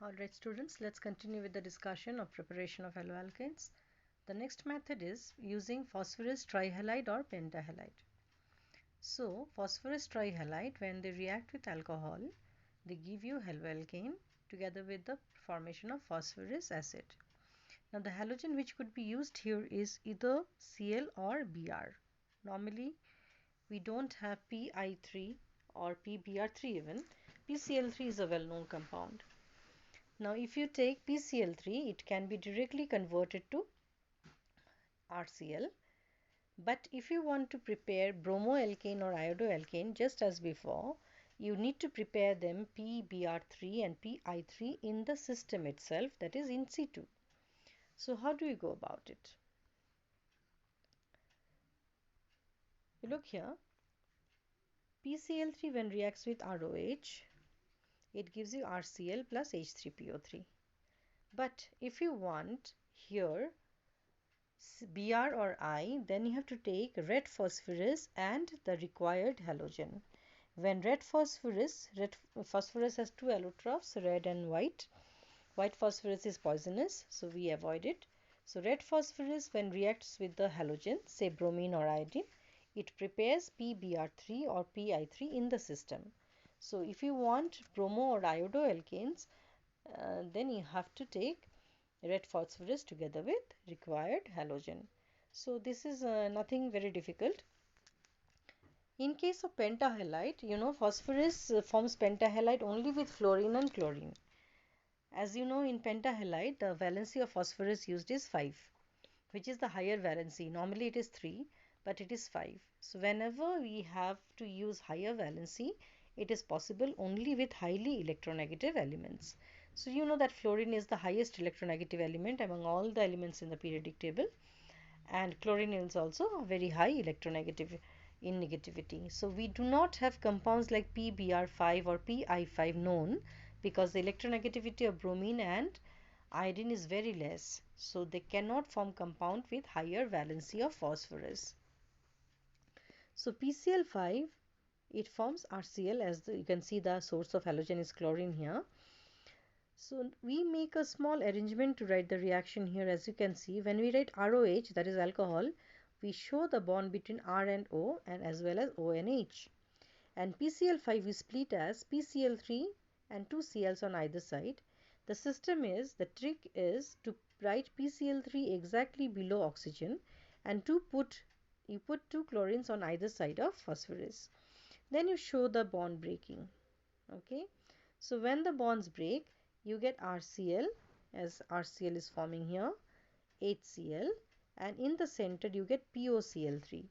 Alright students, let's continue with the discussion of preparation of haloalkanes. The next method is using phosphorus trihalide or pentahalide. So phosphorus trihalide, when they react with alcohol, they give you haloalkane together with the formation of phosphorus acid. Now the halogen which could be used here is either Cl or Br. Normally we don't have Pi3 or PBr3 even. PCl3 is a well-known compound. Now if you take PCl3, it can be directly converted to RCl. But if you want to prepare bromoalkane or iodoalkane just as before, you need to prepare them PBr3 and Pi3 in the system itself, that is in situ. So how do you go about it? You look here, PCl3 when reacts with ROH, it gives you RCl plus H3PO3. But if you want here Br or I, then you have to take red phosphorus and the required halogen. When red phosphorus has two allotropes, red and white. White phosphorus is poisonous, so we avoid it. So red phosphorus when reacts with the halogen, say bromine or iodine, it prepares PBr3 or Pi3 in the system. So if you want bromo or iodoalkanes, then you have to take red phosphorus together with required halogen. So this is nothing very difficult. In case of pentahalide, phosphorus forms pentahalide only with fluorine and chlorine. As you know, in pentahalide, the valency of phosphorus used is 5, which is the higher valency. Normally it is 3, but it is 5. So whenever we have to use higher valency, it is possible only with highly electronegative elements. So you know that fluorine is the highest electronegative element among all the elements in the periodic table, and chlorine is also very high electronegative in negativity. So we do not have compounds like PBr5 or Pi5 known because the electronegativity of bromine and iodine is very less. So they cannot form compound with higher valency of phosphorus. So PCl5, it forms RCl, as you can see the source of halogen is chlorine here. So we make a small arrangement to write the reaction here. As you can see, when we write ROH, that is alcohol, we show the bond between R and O and as well as O and H. And PCl5 we split as PCl3 and 2 Cls on either side. The trick is to write PCl3 exactly below oxygen and you put 2 chlorines on either side of phosphorus. Then you show the bond breaking. Okay. So when the bonds break, you get RCl, as RCl is forming here, HCl, and in the center you get POCl3.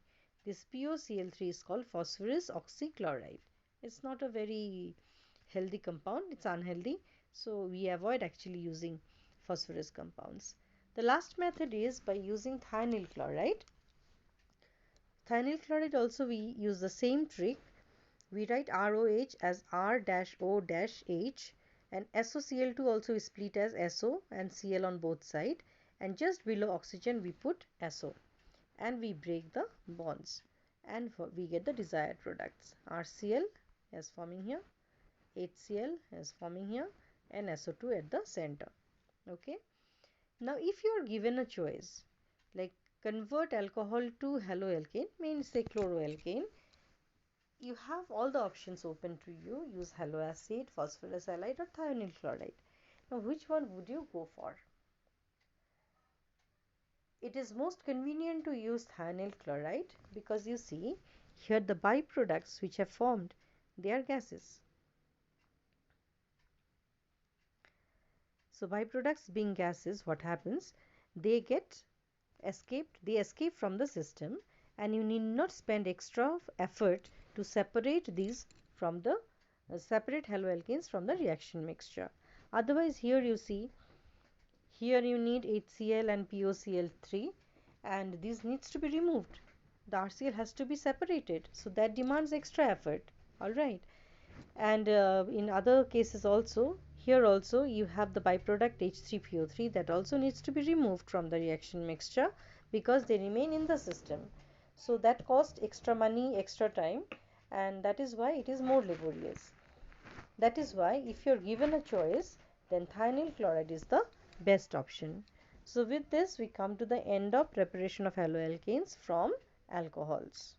This POCl3 is called phosphorus oxychloride. It's not a very healthy compound, it's unhealthy, so we avoid actually using phosphorus compounds. The last method is by using thionyl chloride. Thionyl chloride also we use the same trick. We write ROH as R-O-H, and SOCl2 also is split as SO and Cl on both sides, and just below oxygen we put SO, and we break the bonds and we get the desired products. RCl as forming here, HCl as forming here, and SO2 at the center. Okay. Now if you are given a choice like convert alcohol to haloalkane, means say chloroalkane, you have all the options open to you. Use haloacid, phosphorus halide, or thionyl chloride. Now which one would you go for? It is most convenient to use thionyl chloride because you see here the byproducts which have formed, they are gases. So byproducts being gases, what happens? They escape from the system, and you need not spend extra effort to separate these from the separate haloalkanes from the reaction mixture. Otherwise, here you see, here you need HCl and POCl3, and this needs to be removed. The RCl has to be separated, so that demands extra effort. All right. And in other cases also, here also you have the byproduct H3PO3 that also needs to be removed from the reaction mixture because they remain in the system. So that costs extra money, extra time, and that is why it is more laborious. That is why if you are given a choice, then thionyl chloride is the best option. So with this we come to the end of preparation of haloalkanes from alcohols.